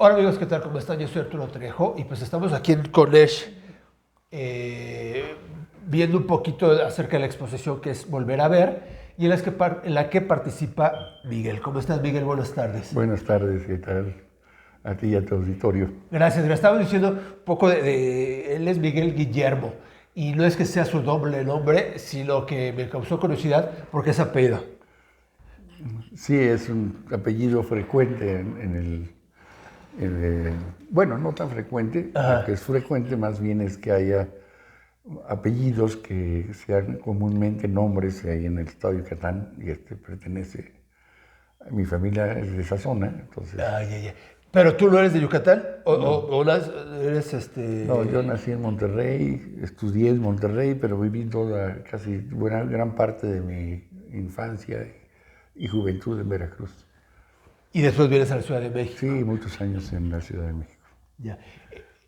Hola amigos, ¿qué tal? ¿Cómo están? Yo soy Arturo Trejo y pues estamos aquí en Conesh viendo un poquito acerca de la exposición que es Volver a Ver y en la que participa Miguel. ¿Cómo estás, Miguel? Buenas tardes. Buenas tardes, ¿qué tal? A ti y a tu auditorio. Gracias. Le estaba diciendo un poco él es Miguel Guillermo y no es que sea su doble nombre, sino que me causó curiosidad porque es apellido. Sí, es un apellido frecuente bueno, no tan frecuente. Lo que Ajá. es frecuente más bien es que haya apellidos que sean comúnmente nombres ahí en el estado de Yucatán, y este pertenece a mi familia, es de esa zona, entonces. Ay, ay, ay. Pero tú no eres de Yucatán No, eres no, yo nací en Monterrey, estudié en Monterrey, pero viví casi gran parte de mi infancia y juventud en Veracruz. y después vienes a la Ciudad de Sí, México. muchos años en la Ciudad de México. Ya.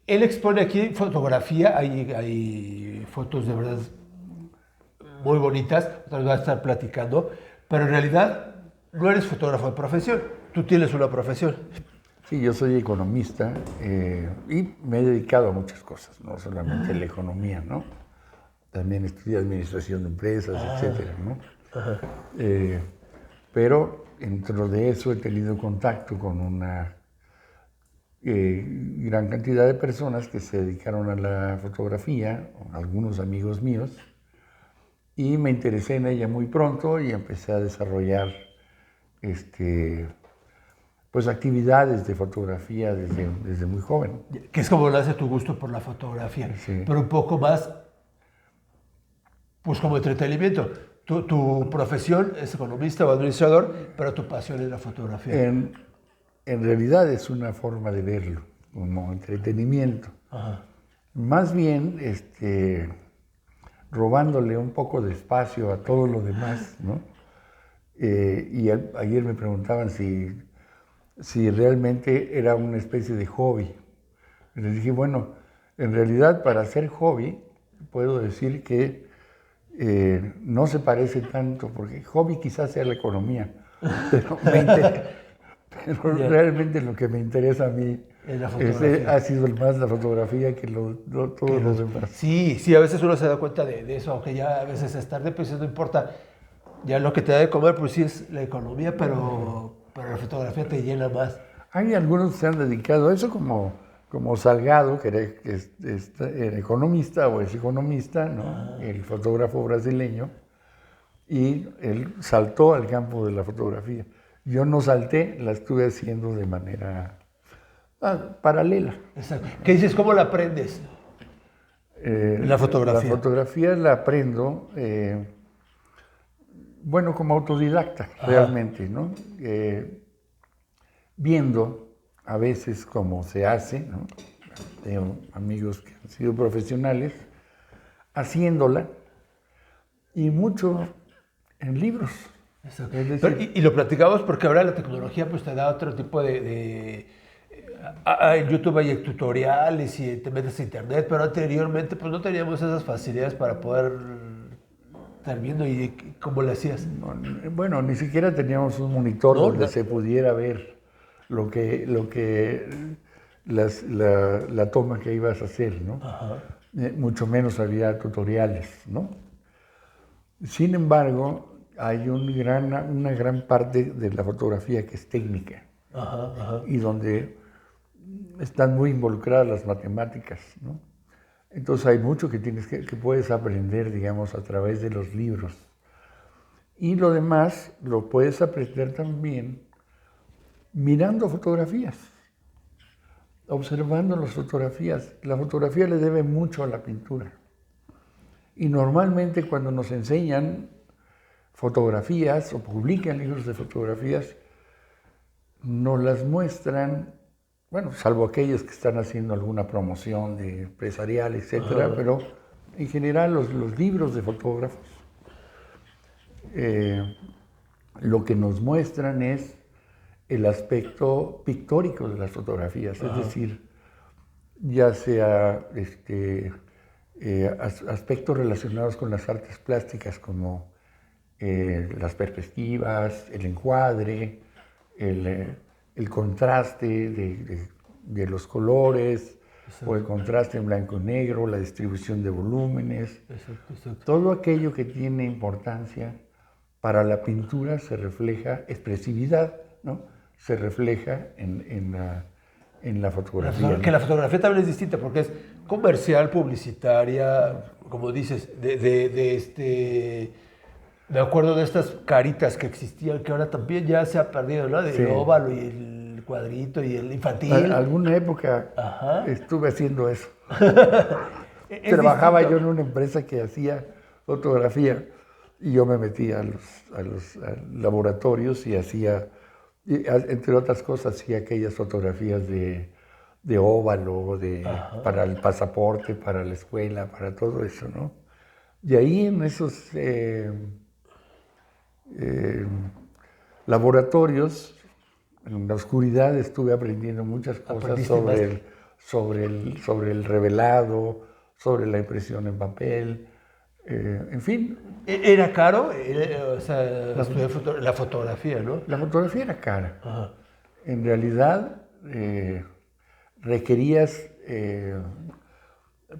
Él expone aquí fotografía, hay fotos de verdad muy bonitas, nos va a estar platicando, pero en realidad no eres fotógrafo de profesión, tú tienes una profesión. Sí, yo soy economista y me he dedicado a muchas cosas, no solamente la economía, ¿no? También estudié administración de empresas, etcétera, ¿no? Eh, pero dentro de eso he tenido contacto con una gran cantidad de personas que se dedicaron a la fotografía, algunos amigos míos, y me interesé en ella muy pronto y empecé a desarrollar pues actividades de fotografía desde muy joven. Que es como nace tu gusto por la fotografía, Sí. pero un poco más, pues como entretenimiento. Tu profesión es economista o administrador, pero tu pasión es la fotografía. En, en realidad es una forma de verlo, como entretenimiento. Ajá. Más bien, robándole un poco de espacio a todo lo demás, ¿no? Ayer me preguntaban si realmente era una especie de hobby. Y les dije, bueno, en realidad para ser hobby puedo decir que no se parece tanto, porque hobby quizás sea la economía, pero, pero Ya, realmente lo que me interesa a mí es la fotografía. ha sido más la fotografía que todo lo demás. Sí, sí, a veces uno se da cuenta de eso, aunque ya a veces es tarde, pues no importa. Ya lo que te da de comer, pues sí es la economía, pero la fotografía te llena más. Hay algunos que se han dedicado a eso, como Salgado, era economista o es economista, ¿no? El fotógrafo brasileño, y él saltó al campo de la fotografía. Yo no salté, la estuve haciendo de manera paralela. Exacto. ¿Qué dices? ¿Cómo la aprendes? La La fotografía. fotografía la aprendo, bueno, como autodidacta, Ajá. realmente, ¿no? Viendo a veces cómo se hace, ¿no? Tengo amigos que han sido profesionales, haciéndola, y mucho en libros. Exacto. Es decir, Y lo platicamos porque ahora la tecnología pues te da otro tipo en YouTube hay tutoriales y te metes a internet, pero anteriormente pues no teníamos esas facilidades para poder estar viendo y cómo le hacías. bueno, ni siquiera teníamos un monitor ¿No? donde se pudiera ver la toma que ibas a hacer, ¿no? Ajá. Mucho menos había tutoriales, ¿no? Sin embargo, hay una gran parte de la fotografía que es técnica Ajá, ajá. y donde están muy involucradas las matemáticas, ¿no? Entonces hay mucho que puedes aprender, digamos, a través de los libros. Y lo demás lo puedes aprender también mirando fotografías, observando las fotografías. La fotografía le debe mucho a la pintura. Y normalmente cuando nos enseñan fotografías o publican libros de fotografías, nos las muestran, bueno, salvo aquellos que están haciendo alguna promoción de empresarial, etcétera, pero en general los libros de fotógrafos lo que nos muestran es el aspecto pictórico de las fotografías, es decir, ya sea aspectos relacionados con las artes plásticas como las perspectivas, el encuadre, el contraste de los colores, Exacto. o el contraste en blanco y negro, la distribución de volúmenes. Exacto. Todo aquello que tiene importancia para la pintura se refleja, expresividad, ¿no? Se refleja en la fotografía. Que la fotografía también es distinta porque es comercial, publicitaria, como dices, me acuerdo de estas caritas que existían, que ahora también ya se ha perdido, ¿no? Del Sí. óvalo y el cuadrito y el infantil. Alguna época Ajá. estuve haciendo eso. Es Trabajaba distinto. yo en una empresa que hacía fotografía y yo me metía a los laboratorios y hacía, entre otras cosas, hacía aquellas fotografías de óvalo, para el pasaporte, para la escuela, para todo eso, ¿no? Y ahí en esos laboratorios, en la oscuridad, estuve aprendiendo muchas cosas sobre el revelado, sobre la impresión en papel, en fin. ¿Era caro? O sea, estudiar la fotografía, ¿no? La fotografía era cara. Ajá. En realidad requerías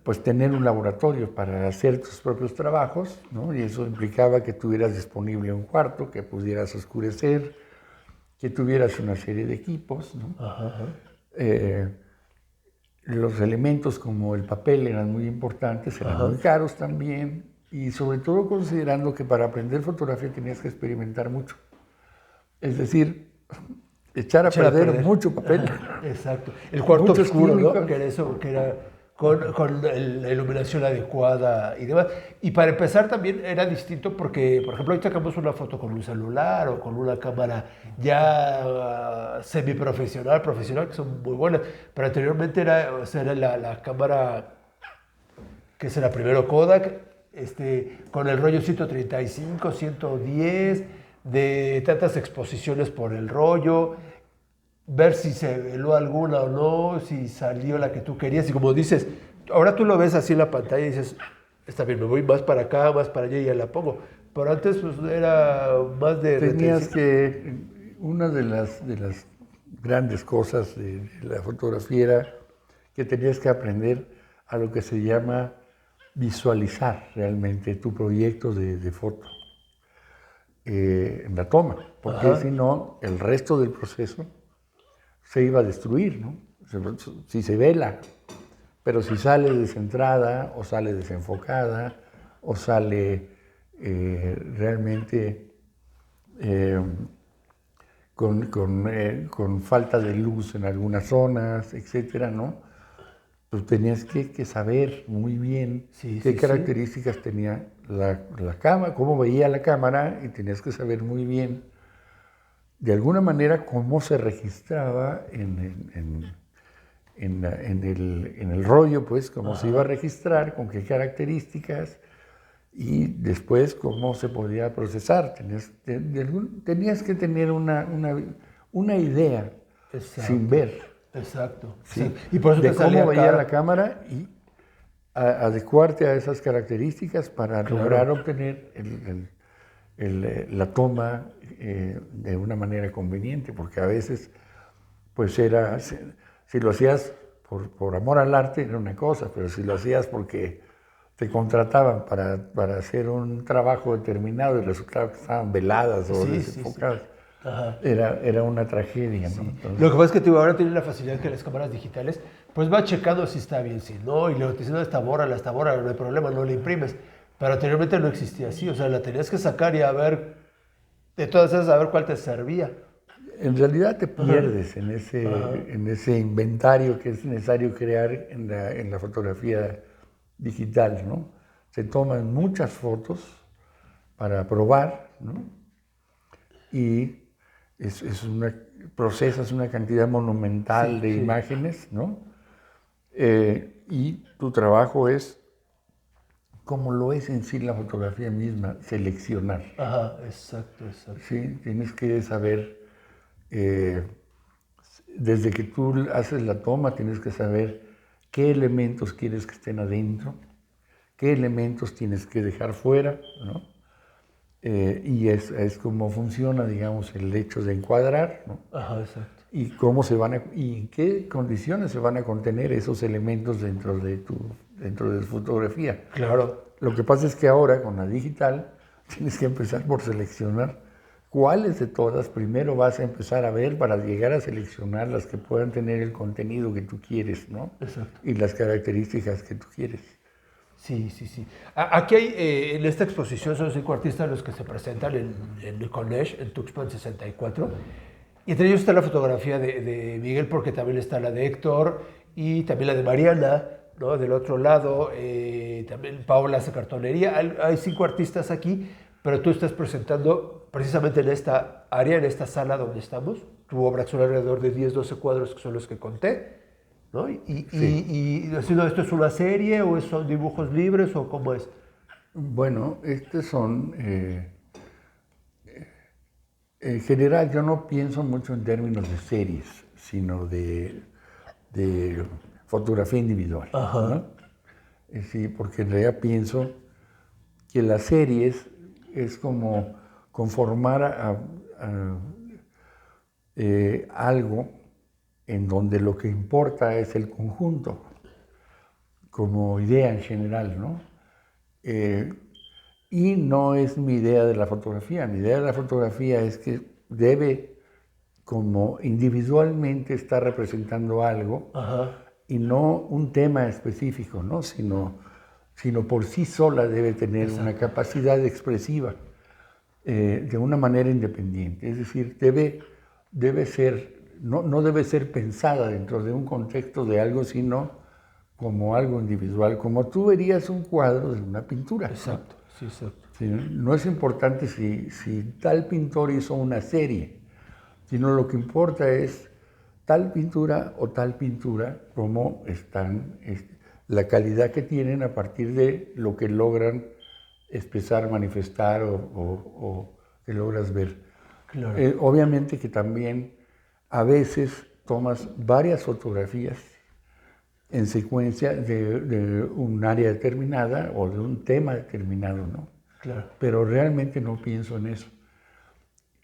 pues tener un laboratorio para hacer tus propios trabajos, ¿no? Y eso implicaba que tuvieras disponible un cuarto, que pudieras oscurecer, que tuvieras una serie de equipos, ¿no? Ajá. Los elementos como el papel eran muy importantes, eran muy caros también, y sobre todo considerando que para aprender fotografía tenías que experimentar mucho. Es decir, echar a perder mucho papel. Ajá. Exacto. El cuarto oscuro, ¿no? Que era eso, que era con la iluminación adecuada y demás. Y para empezar también era distinto porque, por ejemplo, hoy sacamos una foto con un celular o con una cámara ya semiprofesional, profesional, que son muy buenas. Pero anteriormente era, o sea, era la cámara, que será primero Kodak, con el rollo 135, 110, de tantas exposiciones por el rollo, ver si se veló alguna o no, si salió la que tú querías. Y como dices, ahora tú lo ves así en la pantalla y dices, está bien, me voy más para acá, más para allá y ya la pongo. Pero antes pues era más de... Tenías que... Una de las grandes cosas de la fotografía era que tenías que aprender a lo que se llama visualizar realmente tu proyecto de foto en la toma, porque si no, el resto del proceso se iba a destruir, ¿no? Si se vela, pero si sale descentrada o sale desenfocada o sale realmente con falta de luz en algunas zonas, etcétera, ¿no? Pues tenías que saber muy bien qué características tenía la cámara, cómo veía la cámara, y tenías que saber muy bien, de alguna manera, cómo se registraba en el rollo, pues, cómo se iba a registrar, con qué características, y después cómo se podía procesar. Tenías que tener una idea sin ver. Exacto. Sí, Y por eso de te salía cómo veía caro. la cámara y adecuarte a esas características para lograr obtener la toma de una manera conveniente, porque a veces, pues era, si lo hacías por amor al arte era una cosa, pero si lo hacías porque te contrataban para hacer un trabajo determinado y resultaba que estaban veladas o desenfocadas, era una tragedia, ¿no? Entonces, lo que pasa es que ahora tienen la facilidad que las cámaras digitales, pues va checando si está bien, si no, y luego te dicen, no, esta borra, no hay problema, no la imprimes. Pero anteriormente no existía así, o sea, la tenías que sacar y a ver, de todas esas, a ver cuál te servía. En realidad te pierdes en ese inventario que es necesario crear en la fotografía digital, ¿no? Se toman muchas fotos para probar, ¿no? Y procesas una cantidad monumental de imágenes, ¿no? Y tu trabajo es, como lo es en sí la fotografía misma, seleccionar. Ajá, exacto. Sí, tienes que saber, desde que tú haces la toma, tienes que saber qué elementos quieres que estén adentro, qué elementos tienes que dejar fuera, ¿no? Y es como funciona, digamos, el hecho de encuadrar, ¿no? Ajá, exacto. Y y en qué condiciones se van a contener esos elementos dentro de tu fotografía. Claro. Lo que pasa es que ahora con la digital tienes que empezar por seleccionar cuáles de todas primero vas a empezar a ver para llegar a seleccionar las que puedan tener el contenido que tú quieres, ¿no? Exacto. Y las características que tú quieres. Sí, sí, sí. Aquí hay, en esta exposición son 5 artistas los que se presentan en Conesh, en Tuxpan 64. Y entre ellos está la fotografía de Miguel, porque también está la de Héctor y también la de Mariana, ¿no? Del otro lado, también Paola hace cartonería. Hay 5 artistas aquí, pero tú estás presentando precisamente en esta área, en esta sala donde estamos. Tu obra son alrededor de 10, 12 cuadros, que son los que conté, ¿no? Sí. ¿Esto es una serie o son dibujos libres o cómo es? Bueno, estos son... en general, yo no pienso mucho en términos de series, sino de fotografía individual, ¿no? Sí, porque en realidad pienso que las series es como conformar algo en donde lo que importa es el conjunto, como idea en general, ¿no? Y no es mi idea de la fotografía. Mi idea de la fotografía es que debe, como individualmente, estar representando algo. Ajá. Y no un tema específico, ¿no? Sino por sí sola debe tener una capacidad expresiva de una manera independiente. Es decir, debe ser, no debe ser pensada dentro de un contexto de algo, sino como algo individual, como tú verías un cuadro de una pintura. Exacto, sí, exacto. ¿Sí? No es importante si tal pintor hizo una serie, sino lo que importa es tal pintura o tal pintura, cómo están, la calidad que tienen a partir de lo que logran expresar, manifestar o que logras ver. Claro. Obviamente que también a veces tomas varias fotografías en secuencia de un área determinada o de un tema determinado, ¿no? Claro. Pero realmente no pienso en eso.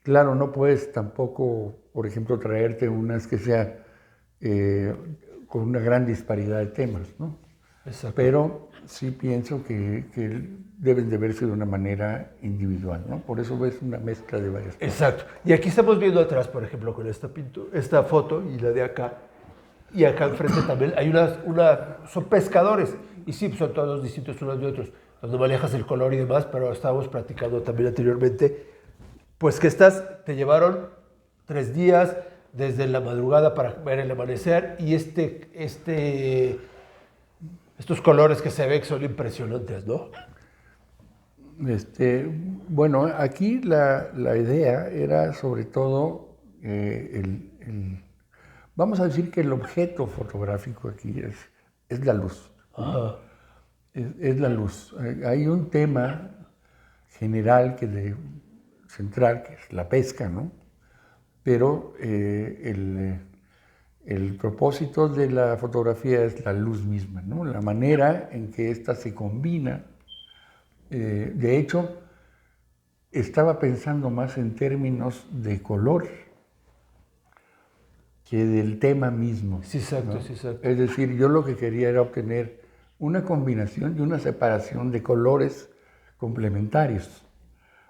Claro, no puedes tampoco, por ejemplo, traerte unas que sea con una gran disparidad de temas, ¿no? Exacto. Pero sí pienso que deben de verse de una manera individual, ¿no? Por eso ves una mezcla de varias cosas. Exacto. Y aquí estamos viendo atrás, por ejemplo, con esta foto y la de acá. Y acá enfrente también hay son pescadores. Y sí, son todos distintos unos de otros, donde manejas el color y demás, pero estábamos platicando también anteriormente, pues que te llevaron 3 días desde la madrugada para ver el amanecer y estos colores que se ven que son impresionantes, ¿no? Bueno, aquí la idea era sobre todo vamos a decir que el objeto fotográfico aquí es la luz. Ajá. Es la luz. Hay un tema general central, que es la pesca, ¿no? Pero el propósito de la fotografía es la luz misma, ¿no? La manera en que ésta se combina. De hecho, estaba pensando más en términos de color que del tema mismo. Sí, exacto, ¿no? sí, exacto. Es decir, yo lo que quería era obtener una combinación y una separación de colores complementarios,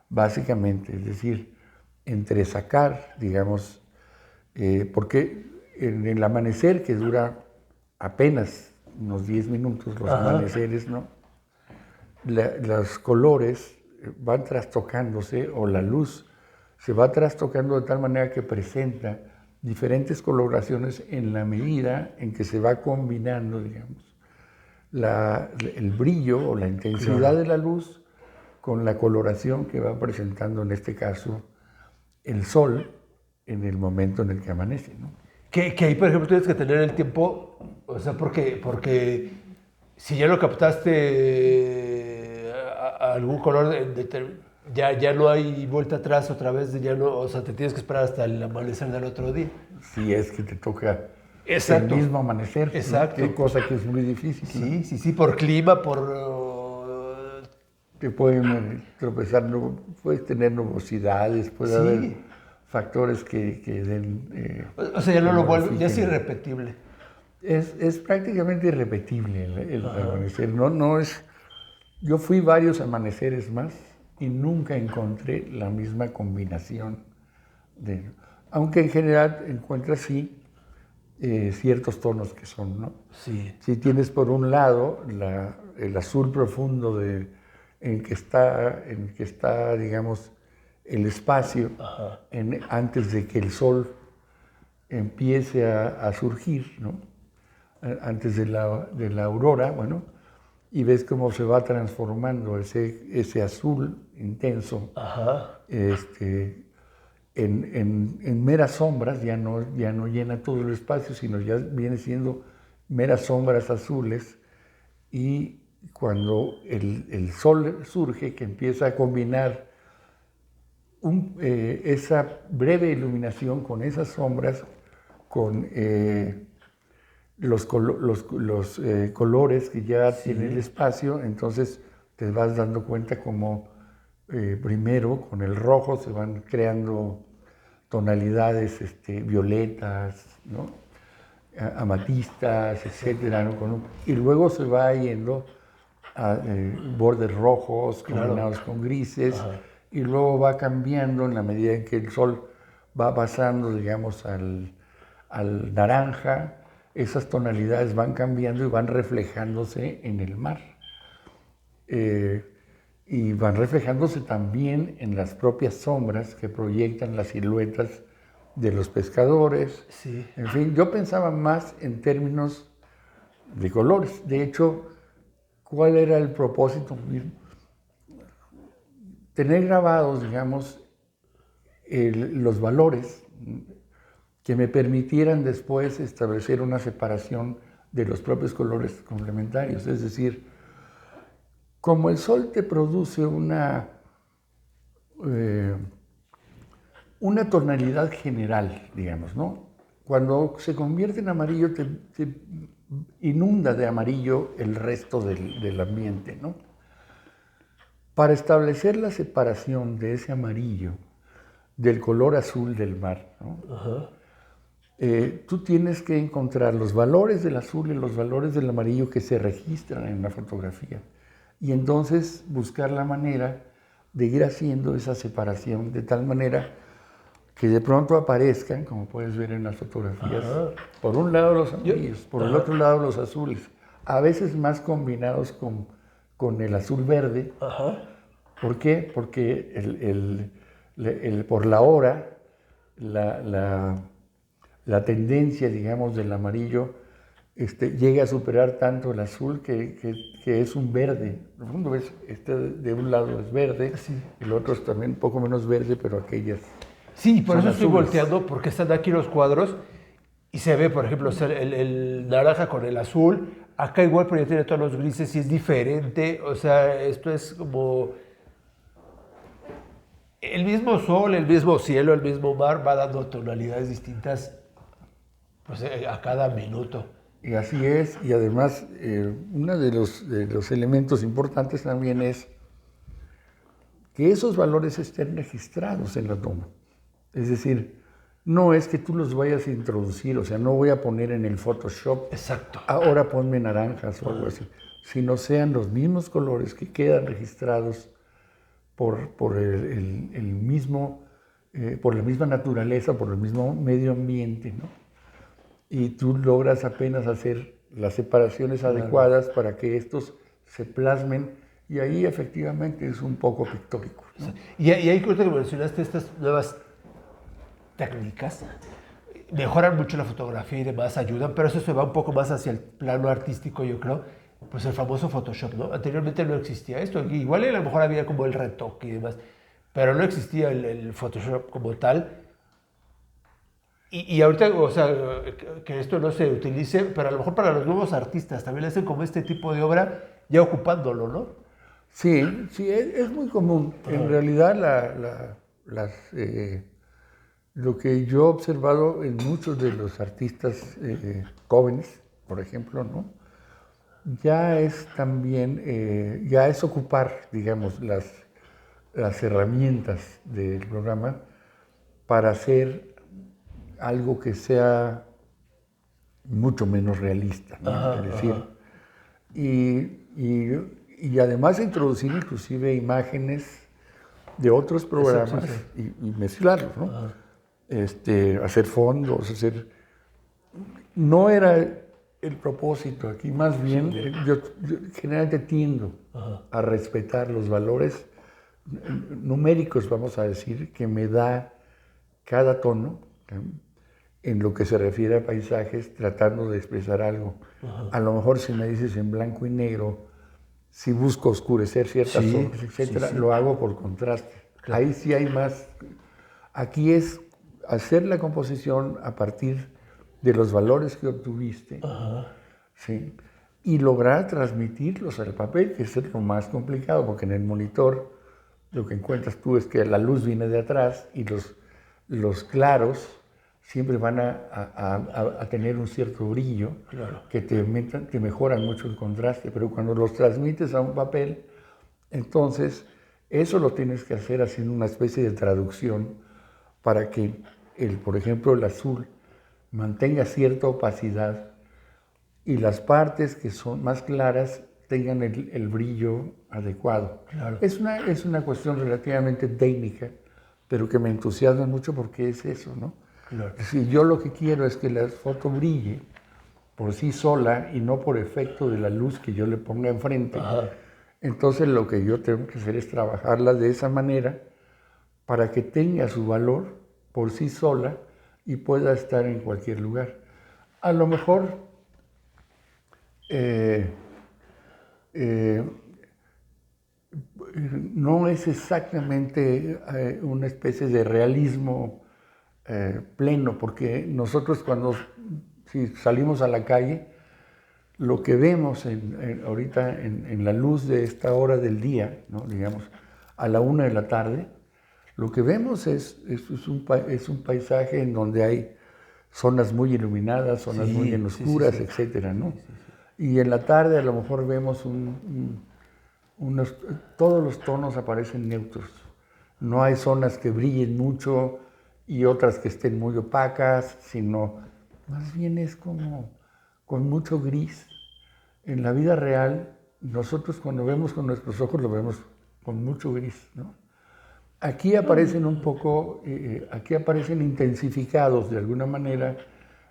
básicamente. Es decir, entresacar, digamos, porque en el amanecer, que dura apenas unos 10 minutos, los amaneceres, ¿no? Los colores van trastocándose, o la luz se va trastocando de tal manera que presenta diferentes coloraciones en la medida en que se va combinando, digamos, el brillo o la intensidad de la luz con la coloración que va presentando, en este caso, el sol en el momento en el que amanece, ¿no? Que ahí, por ejemplo, tienes que tener el tiempo, o sea, porque si ya lo captaste a algún color, ya no hay vuelta atrás otra vez, ya no, o sea, te tienes que esperar hasta el amanecer del otro día. Si es que te toca Exacto. el mismo amanecer, exacto, ¿no? Qué cosa que es muy difícil. Sí, ¿no? Sí, por clima, por te pueden tropezar, puedes tener nubosidades, puede haber factores que den... o sea, ya no lo vuelve, ya es oxígeno. irrepetible. Es prácticamente irrepetible el amanecer. No es... Yo fui varios amaneceres más y nunca encontré la misma combinación de... Aunque en general encuentras sí ciertos tonos que son, ¿no? Sí. Si tienes por un lado el azul profundo en que está, digamos, el espacio antes de que el sol empiece a surgir, ¿no? Antes de la aurora, bueno, y ves cómo se va transformando ese azul intenso en meras sombras, ya no llena todo el espacio, sino ya viene siendo meras sombras azules, y cuando el sol surge, que empieza a combinar esa breve iluminación con esas sombras, con los colores que ya tiene el espacio, entonces te vas dando cuenta como primero con el rojo se van creando tonalidades violetas, ¿no? Amatistas, etcétera, ¿no? Y luego se va yendo a bordes rojos combinados con grises, y luego va cambiando en la medida en que el sol va pasando, digamos, al naranja. Esas tonalidades van cambiando y van reflejándose en el mar. Y van reflejándose también en las propias sombras que proyectan las siluetas de los pescadores. Sí. En fin, yo pensaba más en términos de colores. De hecho, ¿cuál era el propósito mismo? Tener grabados, digamos, los valores que me permitieran después establecer una separación de los propios colores complementarios. Es decir, como el sol te produce una tonalidad general, digamos, ¿no? Cuando se convierte en amarillo, te inunda de amarillo el resto del ambiente, ¿no? Para establecer la separación de ese amarillo del color azul del mar, ¿no? Tú tienes que encontrar los valores del azul y los valores del amarillo que se registran en la fotografía, y entonces buscar la manera de ir haciendo esa separación de tal manera que de pronto aparezcan, como puedes ver en las fotografías, por un lado los amarillos, por el otro lado los azules, a veces más combinados con el azul verde. ¿Por qué? Porque por la hora, la tendencia, digamos, del amarillo llega a superar tanto el azul que es un verde. En el fondo ves, de un lado es verde, el otro es también un poco menos verde, pero aquellas... Sí, por eso estoy azules. volteando, porque están aquí los cuadros y se ve, por ejemplo, el naranja con el azul. Acá igual, pero ya tiene todos los grises y es diferente. O sea, esto es como... El mismo sol, el mismo cielo, el mismo mar va dando tonalidades distintas, pues, a cada minuto. Y así es, y además uno de los elementos importantes también es que esos valores estén registrados en la toma. Es decir, no es que tú los vayas a introducir, o sea, no voy a poner en el Photoshop, Exacto. ahora ponme naranjas o algo así, sino sean los mismos colores que quedan registrados por el mismo, por la misma naturaleza, por el mismo medio ambiente, ¿no? Y tú logras apenas hacer las separaciones adecuadas para que estos se plasmen, y ahí efectivamente es un poco pictórico, ¿no? Y ahí creo que mencionaste estas nuevas técnicas, mejoran mucho la fotografía y demás, ayudan, pero eso se va un poco más hacia el plano artístico, yo creo, pues el famoso Photoshop, ¿no? Anteriormente no existía esto, igual a lo mejor había como el retoque y demás, pero no existía el Photoshop como tal. Y ahorita, o sea, que esto no se utilice, pero a lo mejor para los nuevos artistas también hacen como este tipo de obra ya ocupándolo, ¿no? Sí, es muy común. En realidad lo que yo he observado en muchos de los artistas jóvenes, por ejemplo, ¿no? ya es también, ya es ocupar, digamos, las herramientas del programa para hacer algo que sea mucho menos realista, ¿no? Ajá, Es decir, ajá. y además introducir inclusive imágenes de otros Exacto, programas sí, sí. y mezclarlos, ¿no? Ajá. Hacer fondos, No era el propósito aquí, más bien yo generalmente tiendo Ajá. a respetar los valores numéricos, vamos a decir, que me da cada tono en lo que se refiere a paisajes, tratando de expresar algo. A lo mejor si me dices en blanco y negro, si busco oscurecer ciertas Sí, zonas, sí, etcétera, sí. lo hago por contraste. Claro. Ahí sí hay más. Aquí es hacer la composición a partir de los valores que obtuviste, Ajá. ¿sí? Y lograr transmitirlos al papel, que es lo más complicado, porque en el monitor lo que encuentras tú es que la luz viene de atrás y los claros siempre van a tener un cierto brillo Claro. que te mejoran mucho el contraste, pero cuando los transmites a un papel, entonces eso lo tienes que hacer haciendo una especie de traducción para que, por ejemplo, el azul mantenga cierta opacidad y las partes que son más claras tengan el brillo adecuado. Claro. Es una cuestión relativamente técnica, pero que me entusiasma mucho porque es eso, ¿no? Claro. Si yo lo que quiero es que la foto brille por sí sola y no por efecto de la luz que yo le ponga enfrente, Ajá. entonces lo que yo tengo que hacer es trabajarla de esa manera para que tenga su valor por sí sola y pueda estar en cualquier lugar. A lo mejor eh, eh, no es exactamente una especie de realismo pleno, porque nosotros si salimos a la calle, lo que vemos ahorita en la luz de esta hora del día, ¿no? Digamos, a la 1 de la tarde, lo que vemos es un paisaje en donde hay zonas muy iluminadas, zonas muy en Sí, sí, oscuras, sí. etcétera, ¿no? Y en la tarde a lo mejor vemos todos los tonos aparecen neutros. No hay zonas que brillen mucho y otras que estén muy opacas, sino más bien es como con mucho gris. En la vida real, nosotros cuando vemos con nuestros ojos lo vemos con mucho gris, ¿no? Aquí aparecen un poco, aquí aparecen intensificados de alguna manera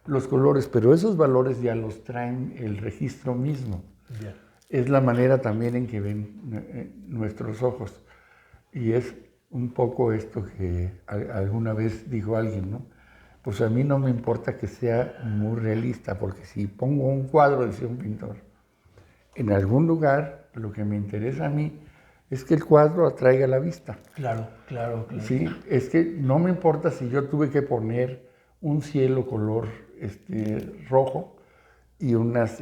los colores, pero esos valores ya los traen el registro mismo. Ya. Es la manera también en que ven nuestros ojos. Y es un poco esto que alguna vez dijo alguien, ¿no? Pues a mí no me importa que sea muy realista, porque si pongo un cuadro, decía un pintor, en algún lugar, lo que me interesa a mí es que el cuadro atraiga la vista. Claro, claro, claro. Sí, es que no me importa si yo tuve que poner un cielo color rojo y unas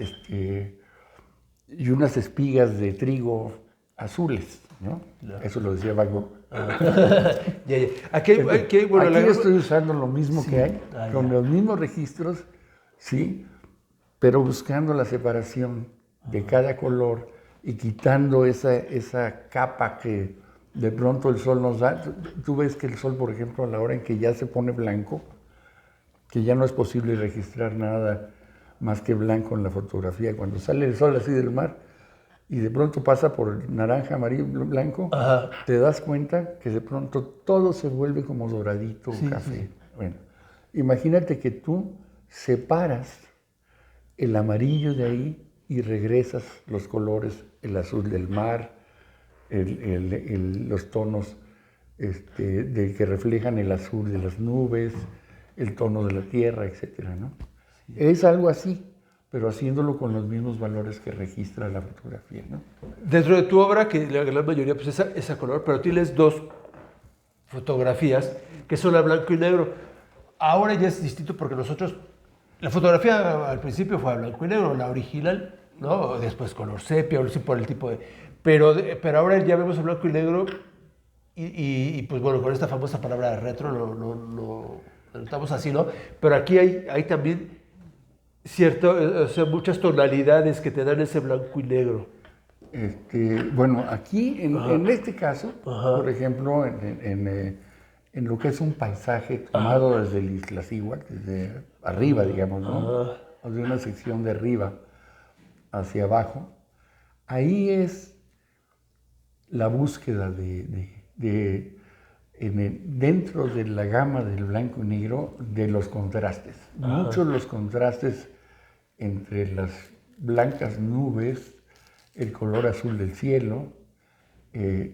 espigas de trigo azules, ¿no? Claro. Eso lo decía Van Gogh. Ya, ya. Bueno, Aquí estoy usando lo mismo Sí. que hay, Ah, con ya. los mismos registros, sí, pero buscando la separación de cada color y quitando esa capa que de pronto el sol nos da. Tú ves que el sol, por ejemplo, a la hora en que ya se pone blanco, que ya no es posible registrar nada más que blanco en la fotografía. Cuando sale el sol así del mar y de pronto pasa por naranja, amarillo, blanco, Ajá. te das cuenta que de pronto todo se vuelve como doradito, Sí, café. sí, sí. Bueno, imagínate que tú separas el amarillo de ahí y regresas los colores, el azul del mar, los tonos que reflejan el azul de las nubes, el tono de la tierra, etcétera, ¿no? Es algo así, pero haciéndolo con los mismos valores que registra la fotografía, ¿no? Dentro de tu obra, que la gran mayoría pues es a color, pero tienes dos fotografías que son a blanco y negro. Ahora ya es distinto porque nosotros, la fotografía al principio fue a blanco y negro, la original, ¿no? Después color sepia, o sí por el tipo de... Pero ahora ya vemos a blanco y negro y pues bueno, con esta famosa palabra retro lo notamos así, ¿no? Pero aquí hay también Cierto, o sea, muchas tonalidades que te dan ese blanco y negro. Bueno, aquí en este caso, Ajá. por ejemplo, en lo que es un paisaje tomado desde el Iztaccíhuatl, desde arriba, digamos, ¿no? Ajá. O de una sección de arriba hacia abajo, ahí es la búsqueda dentro de la gama del blanco y negro de los contrastes. Muchos los contrastes entre las blancas nubes, el color azul del cielo,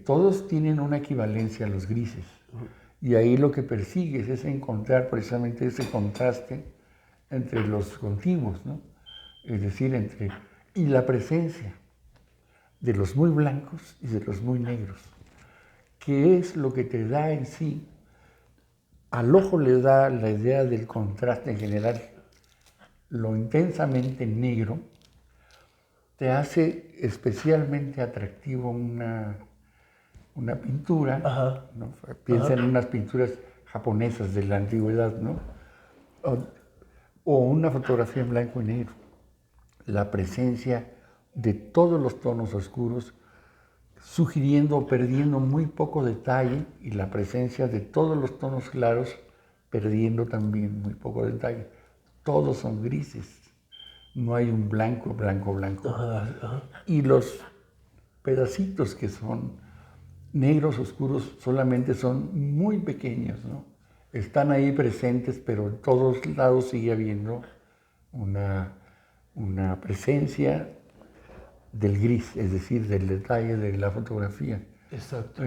todos tienen una equivalencia a los grises. Y ahí lo que persigues es encontrar precisamente ese contraste entre los contiguos, ¿no? Es decir, y la presencia de los muy blancos y de los muy negros, que es lo que te da en sí, al ojo le da la idea del contraste en general, lo intensamente negro, te hace especialmente atractivo una pintura, Ajá. ¿no? Piensa en unas pinturas japonesas de la antigüedad, ¿no? O una fotografía en blanco y negro. La presencia de todos los tonos oscuros, sugiriendo o perdiendo muy poco detalle, y la presencia de todos los tonos claros, perdiendo también muy poco detalle. Todos son grises. No hay un blanco, blanco, blanco. Ajá. Y los pedacitos que son negros oscuros solamente son muy pequeños, ¿no? Están ahí presentes, pero en todos lados sigue habiendo una presencia del gris, es decir, del detalle de la fotografía. Exacto.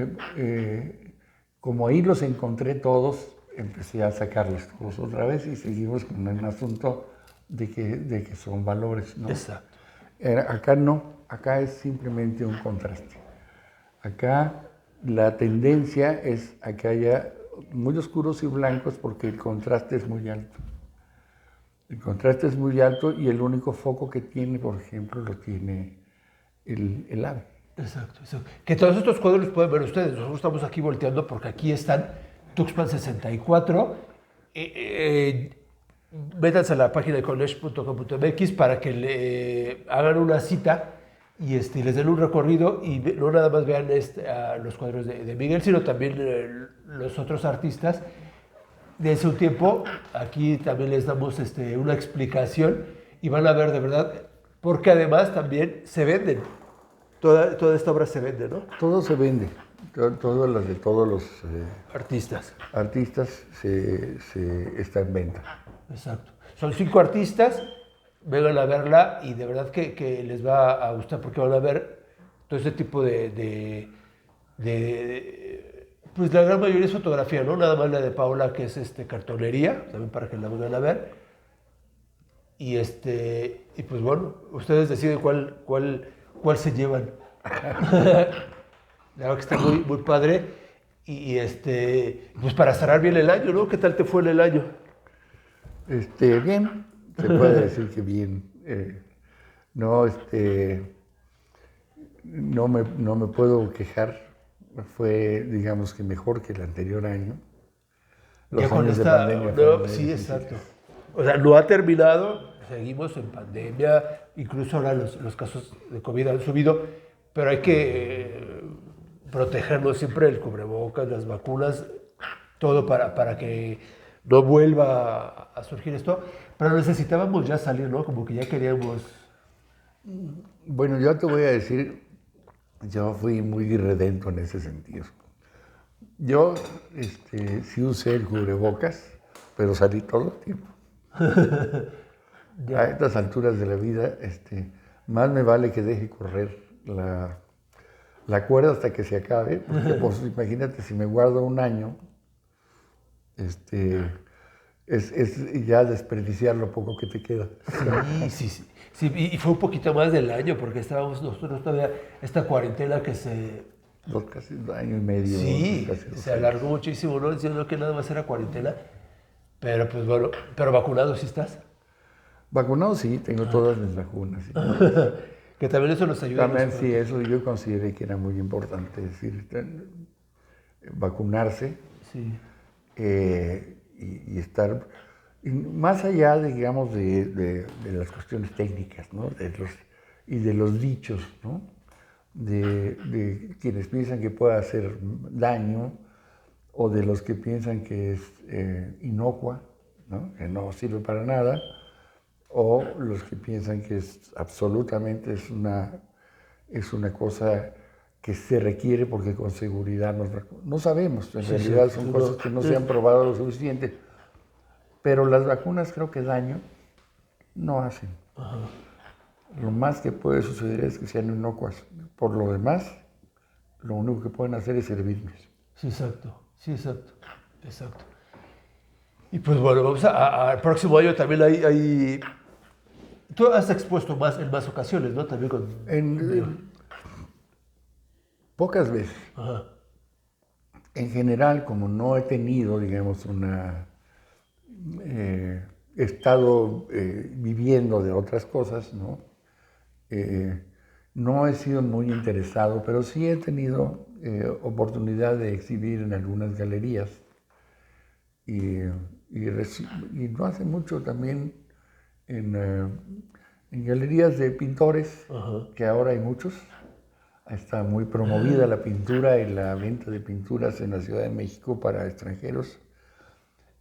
Como ahí los encontré todos, empecé a sacarlos todos otra vez y seguimos con el asunto de que son valores, ¿no? Exacto. Acá no, acá es simplemente un contraste. Acá la tendencia es a que haya muy oscuros y blancos porque el contraste es muy alto. El contraste es muy alto y el único foco que tiene, por ejemplo, lo tiene el ave. Exacto, exacto. Que todos estos cuadros los pueden ver ustedes. Nosotros estamos aquí volteando porque aquí están Tuxpan 64. Métanse a la página de college.com.mx para que le hagan una cita y les den un recorrido y no nada más vean a los cuadros de Miguel, sino también los otros artistas. Desde un tiempo, aquí también les damos una explicación y van a ver de verdad, porque además también se venden. Toda esta obra se vende, ¿no? Todo se vende, todas las de todos los Artistas. artistas está en venta. Exacto. Son 5 artistas, vengan a verla y de verdad que les va a gustar porque van a ver todo este tipo pues la gran mayoría es fotografía, ¿no? Nada más la de Paola que es cartonería, también para que la vayan a ver. Y pues bueno, ustedes deciden cuál se llevan. La verdad que está muy, muy padre. Pues para cerrar bien el año, ¿no? ¿Qué tal te fue en el año? Bien, se puede decir que bien. No, no me puedo quejar. Fue, digamos que mejor que el anterior año. Los Ya años de pandemia fueron muy sí, difíciles. exacto. O sea, no ha terminado, seguimos en pandemia, incluso ahora los casos de COVID han subido, pero hay que protegernos siempre el cubrebocas, las vacunas, todo para que no vuelva a surgir esto. Pero necesitábamos ya salir, ¿no? Como que ya queríamos... Bueno, yo te voy a decir, yo fui muy irredento en ese sentido. Yo sí usé el cubrebocas, pero salí todo el tiempo. A estas alturas de la vida, más me vale que deje correr la cuerda hasta que se acabe, porque pues, imagínate, si me guardo un año, es ya desperdiciar lo poco que te queda. Sí, y fue un poquito más del año, porque estábamos nosotros todavía, esta cuarentena que Casi un año y medio. Sí, casi se alargó muchísimo, ¿no? Diciendo que nada más era cuarentena, pero pues bueno, pero vacunado sí estás. Vacunado sí, tengo todas mis vacunas. Sí. Que también eso nos ayuda. También sí, eso yo consideré que era muy importante, es decir, vacunarse Sí. y estar... Y más allá, digamos, de las cuestiones técnicas, ¿no? Y de los dichos, ¿no? De quienes piensan que puede hacer daño o de los que piensan que es inocua, ¿no? Que no sirve para nada, o los que piensan que es absolutamente es una cosa que se requiere porque con seguridad no sabemos. En realidad son cosas que no se han probado lo suficiente. Pero las vacunas creo que daño no hacen. Ajá. Lo más que puede suceder es que sean inocuas. Por lo demás, lo único que pueden hacer es servirnos. Sí, exacto. Sí, exacto. Exacto. Y pues bueno, vamos al próximo año también hay... Tú has expuesto más en más ocasiones, ¿no? También con... Pocas veces. Ajá. En general, como no he tenido, digamos, estado viviendo de otras cosas, ¿no? No he sido muy interesado, pero sí he tenido oportunidad de exhibir en algunas galerías y no hace mucho también en galerías de pintores, Ajá. que ahora hay muchos. Está muy promovida la pintura y la venta de pinturas en la Ciudad de México para extranjeros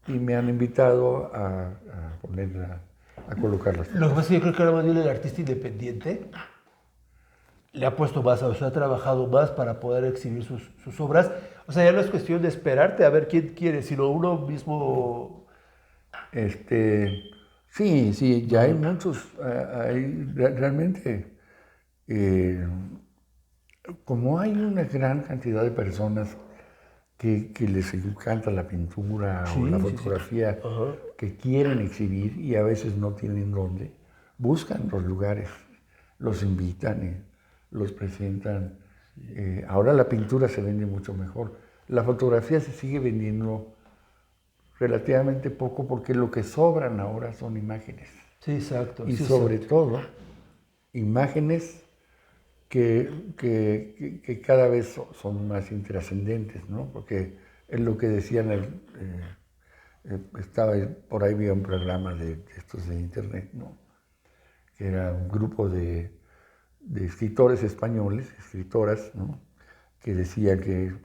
y me han invitado a colocarlas. Lo que pasa es que yo creo que ahora más bien el artista independiente le ha puesto más, o sea, ha trabajado más para poder exhibir sus obras. O sea, ya no es cuestión de esperarte a ver quién quiere, sino uno mismo... Sí, ya hay muchos, realmente, como hay una gran cantidad de personas que les encanta la pintura o la fotografía, Ajá. que quieren exhibir y a veces no tienen dónde, buscan los lugares, los invitan y los presentan. Ahora la pintura se vende mucho mejor. La fotografía se sigue vendiendo relativamente poco porque lo que sobran ahora son imágenes. Sí, exacto. Y sí, sobre exacto. todo, imágenes que cada vez son más intrascendentes, ¿no? Porque es lo que decían, estaba por ahí, había un programa de estos de internet, ¿no? Que era un grupo de escritores españoles, escritoras, ¿no? Que decía que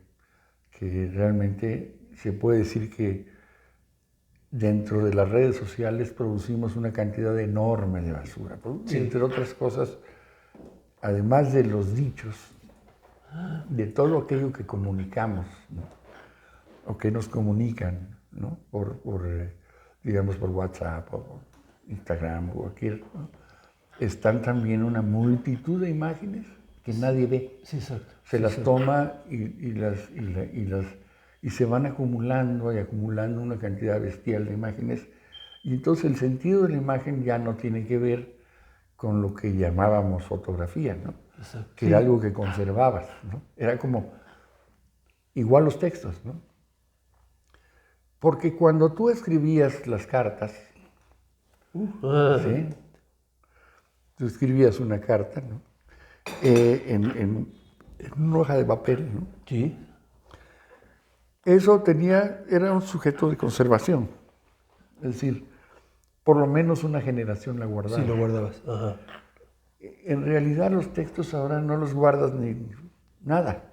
realmente se puede decir que dentro de las redes sociales producimos una cantidad enorme de basura. Sí. Entre otras cosas, además de los dichos, de todo aquello que comunicamos, ¿no? O que nos comunican, ¿no? Digamos, por WhatsApp o por Instagram o cualquier, ¿no? Están también una multitud de imágenes que nadie ve. Sí, exacto. Se sí, las exacto. toma y se van acumulando y acumulando una cantidad bestial de imágenes. Y entonces el sentido de la imagen ya no tiene que ver con lo que llamábamos fotografía, ¿no? Exacto. Que era algo que conservabas, ¿no? Era como igual los textos, ¿no? Porque cuando tú escribías las cartas, ¿sí? Tú escribías una carta, ¿no? En una hoja de papel, ¿no? Sí. Eso era un sujeto de conservación. Es decir, por lo menos una generación la guardaba. Sí, lo guardabas. Ajá. En realidad los textos ahora no los guardas ni nada.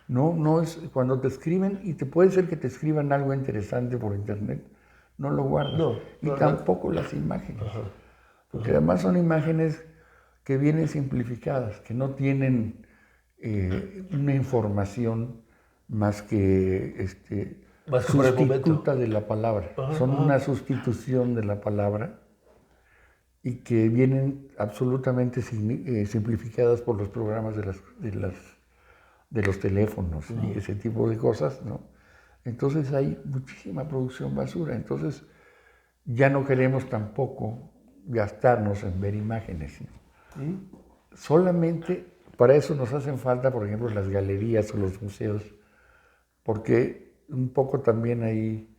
No es cuando te escriben, y te puede ser que te escriban algo interesante por internet, no lo guardas. No, y no, tampoco las imágenes. Ajá. Porque además son imágenes que vienen simplificadas, que no tienen una información más que Más que por el momento. sustituta de la palabra. Ajá, Son ajá. una sustitución de la palabra y que vienen absolutamente simplificadas por los programas de los teléfonos y ese tipo de cosas, ¿no? Entonces hay muchísima producción basura. Entonces ya no queremos tampoco gastarnos en ver imágenes, ¿no? ¿Sí? Solamente para eso nos hacen falta, por ejemplo, las galerías o los museos, porque un poco también ahí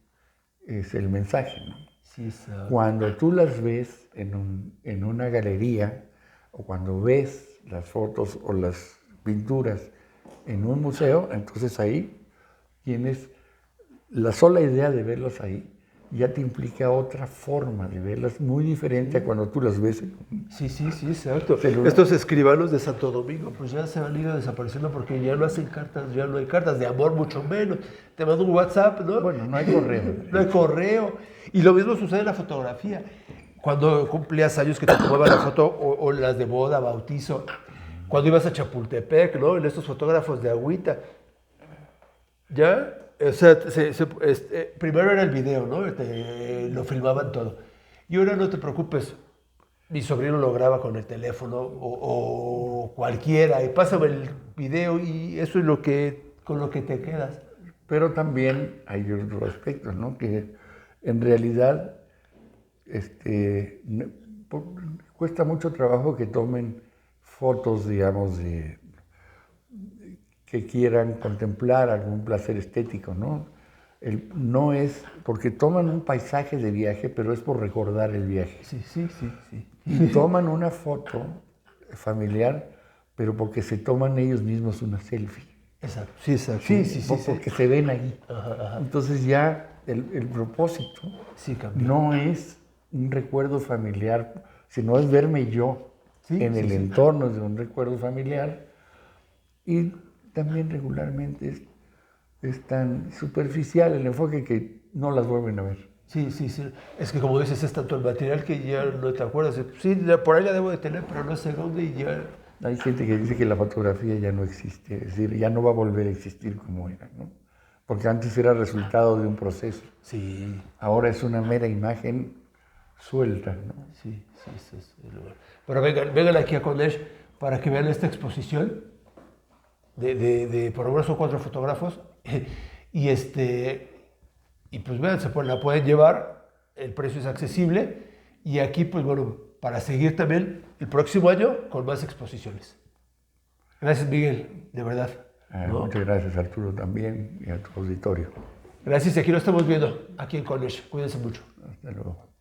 es el mensaje, ¿no? Sí, exacto. Cuando tú las ves en una galería o cuando ves las fotos o las pinturas en un museo, entonces ahí tienes la sola idea de verlos ahí, ya te implica otra forma de verlas, muy diferente a cuando tú las ves. Sí, exacto. Celular. Estos escribanos de Santo Domingo, pues ya se han ido desapareciendo porque ya no hacen cartas, ya no hay cartas de amor, mucho menos. Te mando un WhatsApp, ¿no? Bueno, no hay correo. No hay correo. Y lo mismo sucede en la fotografía. Cuando cumplías años que te tomaban la foto, o las de boda, bautizo, cuando ibas a Chapultepec, ¿no? En estos fotógrafos de agüita. ¿Ya? O sea, primero era el video, ¿no? Lo filmaban todo. Y ahora no te preocupes, mi sobrino lo graba con el teléfono o cualquiera y pásame el video y eso es con lo que te quedas. Pero también hay otros aspectos, ¿no? Que en realidad cuesta mucho trabajo que tomen fotos, digamos, que quieran contemplar algún placer estético, ¿no? No es, porque toman un paisaje de viaje, pero es por recordar el viaje. Sí. Y toman una foto familiar, pero porque se toman ellos mismos una selfie. Exacto. Sí. Porque se ven ahí. Ajá. Entonces ya el propósito cambió. no es un recuerdo familiar, sino es verme yo en el entorno de un recuerdo familiar. Y también regularmente es tan superficial el enfoque que no las vuelven a ver. Sí. Es que como dices, es tanto el material que ya no te acuerdas. Sí, por ahí la debo de tener, pero no sé dónde y ya... Hay gente que dice que la fotografía ya no existe, es decir, ya no va a volver a existir como era, ¿no? Porque antes era resultado de un proceso. Sí. Ahora es una mera imagen suelta, ¿no? Sí. Pero vengan aquí a Conesh para que vean esta exposición de por lo menos son 4 fotógrafos y pues vean, la pueden llevar, el precio es accesible y aquí pues bueno, para seguir también el próximo año con más exposiciones. Gracias Miguel, de verdad. Muchas gracias Arturo también y a tu auditorio. Gracias y aquí lo estamos viendo, aquí en Conesh. Cuídense mucho. Hasta luego.